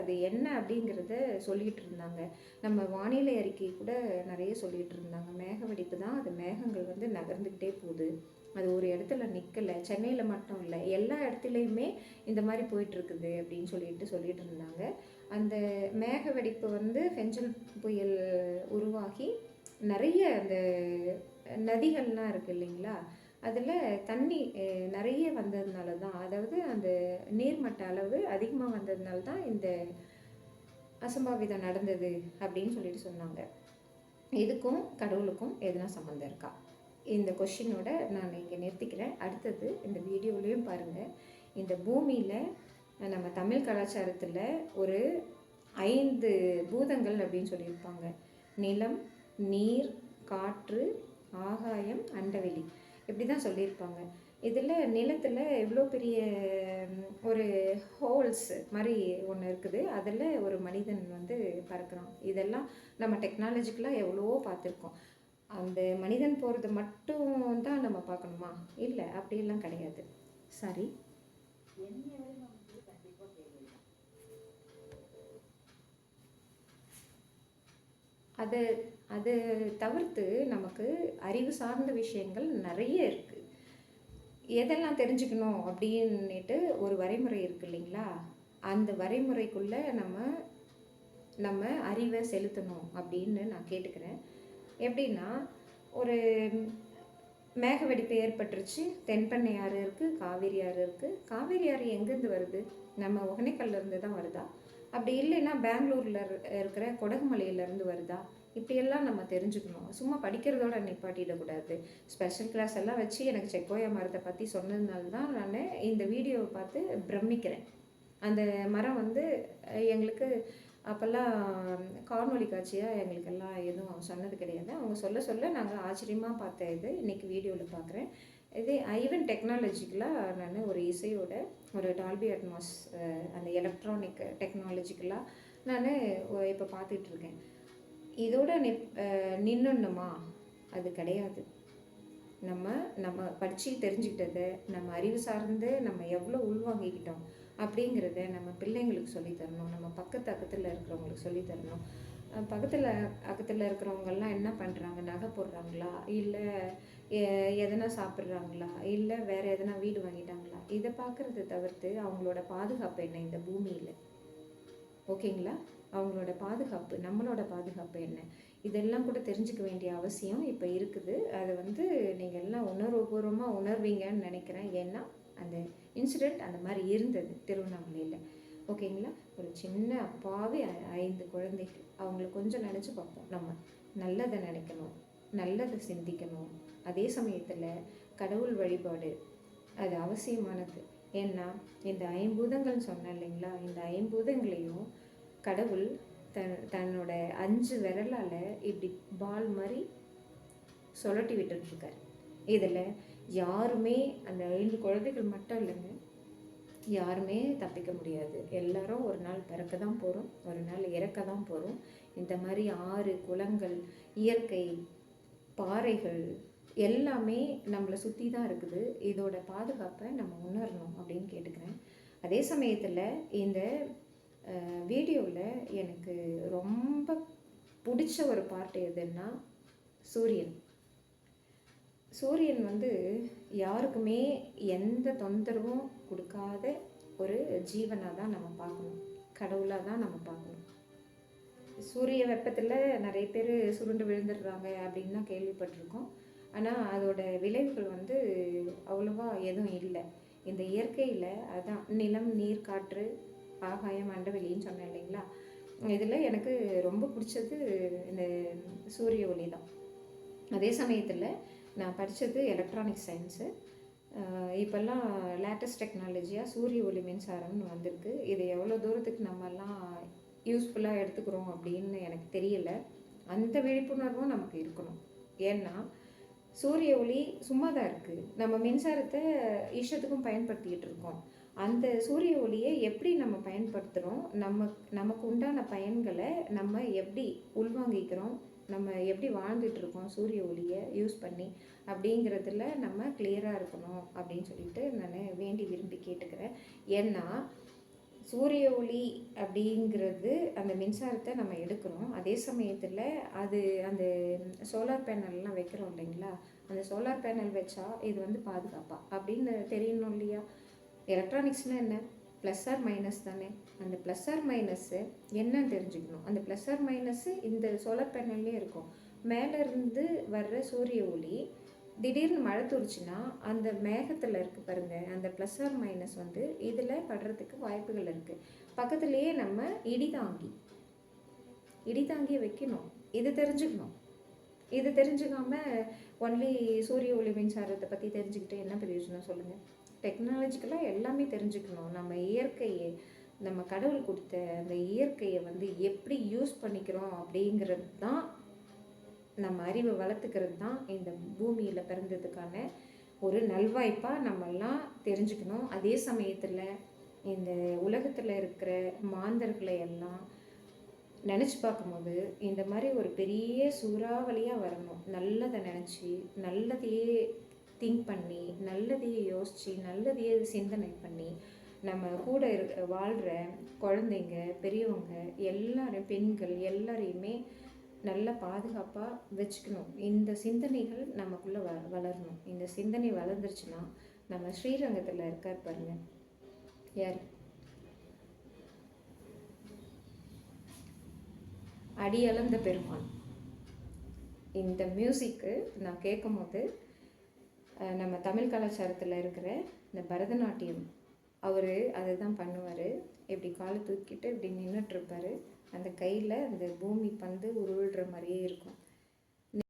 அது என்ன அப்படிங்கிறத சொல்லிகிட்டு இருந்தாங்க. நம்ம வானிலை அறிக்கை கூட நிறைய சொல்லிகிட்டு இருந்தாங்க. மேக வெடிப்பு தான், அது மேகங்கள் வந்து நகர்ந்துக்கிட்டே போகுது, அது ஒரு இடத்துல நிற்கலை, சென்னையில் மட்டும் இல்லை எல்லா இடத்துலையுமே இந்த மாதிரி போயிட்டுருக்குது அப்படின்னு சொல்லிட்டு இருந்தாங்க. அந்த மேக வெடிப்பு வந்து ஃபெஞ்சல் புயல் உருவாகி நிறைய அந்த நதிகள்லாம் இருக்குது இல்லைங்களா, அதில் தண்ணி நிறைய வந்ததுனால தான், அதாவது அந்த நீர்மட்ட அளவு அதிகமாக வந்ததுனால தான் இந்த அசம்பாவிதம் நடந்தது அப்படின்னு சொல்லிட்டு சொன்னாங்க. இதுக்கும் கடவுளுக்கும் எதுனா சம்மந்தம் இருக்கா? இந்த கொஷினோட நான் இங்கே நிறுத்திக்கிறேன். அடுத்தது இந்த வீடியோலையும் பாருங்கள், இந்த பூமியில் நம்ம தமிழ் கலாச்சாரத்தில் ஒரு 5 பூதங்கள் அப்படின்னு சொல்லியிருப்பாங்க. நிலம், நீர், காற்று, ஆகாயம், அண்டவெளி, இப்படி தான் சொல்லியிருப்பாங்க. இதில் நிலத்தில் எவ்வளோ பெரிய ஒரு ஹோல்ஸ் மாதிரி ஒன்று இருக்குது, அதில் ஒரு மனிதன் வந்து பறக்கிறான். இதெல்லாம் நம்ம டெக்னாலஜிக்கலாக எவ்வளவோ பார்த்துருக்கோம். அந்த மனிதன் போகிறது மட்டும் தான் நம்ம பார்க்கணுமா? இல்லை, அப்படியெல்லாம் கிடையாது. சரி, அது அது தவிர்த்து நமக்கு அறிவு சார்ந்த விஷயங்கள் நிறைய இருக்குது. எதெல்லாம் தெரிஞ்சுக்கணும் அப்படின்னுட்டு ஒரு வரைமுறை இருக்குது இல்லைங்களா, அந்த வரைமுறைக்குள்ளே நம்ம அறிவை செலுத்தணும் அப்படின்னு நான் கேட்டுக்கிறேன். எப்படின்னா, ஒரு மேக வெடிப்பு ஏற்பட்டுருச்சு, தென்பெண்ணை ஆறு இருக்குது, காவேரி ஆறு இருக்குது. காவேரி ஆறு எங்கேருந்து வருது? நம்ம ஒகேனக்கல்லேருந்து தான் வருதா? அப்படி இல்லைன்னா பெங்களூரில் இருக்கிற கொடகுமலையிலேருந்து வருதா? இப்படியெல்லாம் நம்ம தெரிஞ்சுக்கணும். சும்மா படிக்கிறதோட நிப்பாட்டிடக்கூடாது. ஸ்பெஷல் கிளாஸ் எல்லாம் வச்சு எனக்கு செக்கோயா மரத்தை பற்றி சொன்னதுனால தான் நான் இந்த வீடியோவை பார்த்து பிரமிக்கிறேன். அந்த மரம் வந்து எங்களுக்கு அப்போல்லாம் காணொலி காட்சியாக எங்களுக்கெல்லாம் எதுவும் சொன்னது கிடையாது. அவங்க சொல்ல நாங்கள் ஆச்சரியமாக பார்த்த இது இன்றைக்கி வீடியோவில் பார்க்குறேன். இது ஈவன் டெக்னாலஜிக்கலாக நான் ஒரு இசையோட ஒரு டால்பி அட்மாஸ் அந்த எலக்ட்ரானிக் டெக்னாலஜிக்கலாக நான் இப்போ பார்த்துட்ருக்கேன். இதோட நின்றுணுமா? அது கிடையாது. நம்ம படித்து தெரிஞ்சுக்கிட்டதை, நம்ம அறிவு சார்ந்து நம்ம எவ்வளோ உள்வாங்கிக்கிட்டோம் அப்படிங்கிறத நம்ம பிள்ளைங்களுக்கு சொல்லித்தரணும். நம்ம பக்கத்தில் இருக்கிறவங்களுக்கு சொல்லித்தரணும். பக்கத்தில் இருக்கிறவங்கெல்லாம் என்ன பண்ணுறாங்க? நகை போடுறாங்களா, இல்லை எதனா சாப்பிட்றாங்களா, இல்லை வேறு எதனா வீடு வாங்கிட்டாங்களா, இதை பார்க்குறத தவிர்த்து அவங்களோட பாதுகாப்பு என்ன இந்த பூமியில்? ஓகேங்களா? அவங்களோட பாதுகாப்பு, நம்மளோட பாதுகாப்பு என்ன, இதெல்லாம் கூட தெரிஞ்சுக்க வேண்டிய அவசியம் இப்போ இருக்குது. அதை வந்து நீங்கள் எல்லாம் உணர்வுபூர்வமாக உணர்வீங்கன்னு நினைக்கிறேன். ஏன்னா அந்த இன்சிடெண்ட் அந்த மாதிரி இருந்தது திருவண்ணாமலையில். ஓகேங்களா? ஒரு சின்ன அப்பாவே 5 குழந்தைகள், அவங்கள கொஞ்சம் நினச்சி பார்ப்போம். நம்ம நல்லதை நினைக்கணும், நல்லதை சிந்திக்கணும். அதே சமயத்தில் கடவுள் வழிபாடு அது அவசியமானது. ஏன்னா இந்த 5 பூதங்கள் சொன்னேன் இல்லைங்களா, இந்த 5 பூதங்களையும் கடவுள் தன்னோட 5 விரலால் இப்படி பால் மாதிரி சுழட்டி விட்டுட்ருக்கார். இதில் யாருமே, அந்த 5 குழந்தைகள் மட்டும் இல்லைங்க, யாருமே தப்பிக்க முடியாது. எல்லாரும் ஒரு நாள் பிறக்க தான் போகிறோம், ஒரு நாள் இறக்க தான் போகிறோம். இந்த மாதிரி ஆறு, குளங்கள், இயற்கை, பாறைகள் எல்லாமே நம்மளை சுற்றி தான் இருக்குது. இதோட பாதுகாப்பை நம்ம உணரணும் அப்படின்னு கேட்டுக்கிறேன். அதே சமயத்தில் இந்த வீடியோவில் எனக்கு ரொம்ப பிடிச்ச ஒரு பார்ட் எதுன்னா, சூரியன் வந்து யாருக்குமே எந்த தொந்தரவும் கொடுக்காத ஒரு ஜீவனாக தான் நம்ம பார்க்கணும், கடவுளாக தான் நம்ம பார்க்கணும். சூரிய வெப்பத்தில் நிறைய பேர் சுருண்டு விழுந்துடுறாங்க அப்படின்னு தான் கேள்விப்பட்டிருக்கோம். ஆனால் அதோட விளைவுகள் வந்து அவ்வளோவா எதுவும் இல்லை. இந்த இயற்கையில் அதான் நிலம், நீர், காற்று, ஆகாயம், அண்டவெளின்னு சொன்னேன் இல்லைங்களா, இதில் எனக்கு ரொம்ப பிடிச்சது இந்த சூரிய ஒளி தான். அதே சமயத்தில் நான் படித்தது எலக்ட்ரானிக் சயின்ஸு. இப்போல்லாம் லேட்டஸ்ட் டெக்னாலஜியாக சூரிய ஒளி மின்சாரம்னு வந்திருக்கு. இது எவ்வளோ தூரத்துக்கு நம்மெல்லாம் யூஸ்ஃபுல்லாக எடுத்துக்கிறோம் அப்படின்னு எனக்கு தெரியலை. அந்த விழிப்புணர்வும் நமக்கு இருக்கணும். ஏன்னா சூரிய ஒளி சும்மா தான் இருக்குது, நம்ம மின்சாரத்தை இஷ்டத்துக்கும் பயன்படுத்திக்கிட்டு இருக்கோம். அந்த சூரிய ஒளியை எப்படி நம்ம பயன்படுத்துகிறோம், நமக்கு உண்டான பயன்களை நம்ம எப்படி உள்வாங்கிக்கிறோம், நம்ம எப்படி வாழ்ந்துட்டுருக்கோம் சூரிய ஒளியை யூஸ் பண்ணி, அப்படிங்கிறதுல நம்ம கிளியராக இருக்கணும் அப்படின்னு சொல்லிட்டு நான் வேண்டி விரும்பி கேட்டுக்கிறேன். ஏன்னா சூரிய ஒளி அப்படிங்கிறது அந்த மின்சாரத்தை நம்ம எடுக்கிறோம். அதே சமயத்தில் அது அந்த சோலார் பேனல்லாம் வைக்கிறோம் இல்லைங்களா, அந்த சோலார் பேனல் வச்சா இது வந்து பாதுகாப்பா அப்படின்னு தெரியணும் இல்லையா. எலக்ட்ரானிக்ஸ்னால் என்ன, ப்ளஸ் ஆர் மைனஸ் தானே. அந்த ப்ளஸ் ஆர் மைனஸ்ஸு என்னன்னு தெரிஞ்சுக்கணும். அந்த ப்ளஸ் ஆர் மைனஸ்ஸு இந்த சோலார் பேனல்லே இருக்கும். மேலேருந்து வர்ற சூரிய ஒளி திடீர்னு மழை தூரிச்சுன்னா அந்த மேகத்தில் இருக்குது பாருங்கள், அந்த ப்ளஸ் ஆர் மைனஸ் வந்து இதில் படுறதுக்கு வாய்ப்புகள் இருக்குது. பக்கத்துலேயே நம்ம இடிதாங்கியை வைக்கணும். இது தெரிஞ்சுக்கணும். இது தெரிஞ்சுக்காமல் ஒன்லி சூரிய ஒளி மின்சாரத்தை பற்றி தெரிஞ்சுக்கிட்டு என்ன பிரயோஜனம் சொல்லுங்கள். டெக்னாலஜிக்கலாக எல்லாமே தெரிஞ்சுக்கணும். நம்ம இயற்கையை, நம்ம கடவுள் கொடுத்த அந்த இயற்கையை வந்து எப்படி யூஸ் பண்ணிக்கிறோம் அப்படிங்கிறது தான், நம்ம அறிவை வளர்த்துக்கிறது தான் இந்த பூமியில் பிறந்ததுக்கான ஒரு நல்வாய்ப்பாக நம்மெல்லாம் தெரிஞ்சுக்கணும். அதே சமயத்தில் இந்த உலகத்தில் இருக்கிற மாந்தர்களை எல்லாம் நினச்சி பார்க்கும்போது இந்த மாதிரி ஒரு பெரிய சூறாவளியாக வரணும். நல்லதை நினச்சி, நல்லதையே திங்க் பண்ணி, நல்லதையே யோசித்து, நல்லதையே சிந்தனை பண்ணி, நம்ம கூட வாழ்கிற குழந்தைங்க, பெரியவங்க எல்லாரும், பெண்கள் எல்லாரையுமே நல்ல பாதுகாப்பாக வச்சுக்கணும். இந்த சிந்தனைகள் நமக்குள்ளே வளரணும். இந்த சிந்தனை வளர்ந்துருச்சுன்னா நம்ம ஸ்ரீரங்கத்தில் இருக்கார் பாருங்க, யார், அடியளந்த பெருமான். இந்த மியூசிக்கு நான் கேட்கும் போது நம்ம தமிழ் கலாச்சாரத்தில் இருக்கிற இந்த பரதநாட்டியம், அவர் அதை தான் பண்ணுவார். இப்படி காலை தூக்கிட்டு இப்படி நின்றுட்டுருப்பார். அந்த கையில் அந்த பூமி பந்து உருள்ற மாதிரியே இருக்கும்.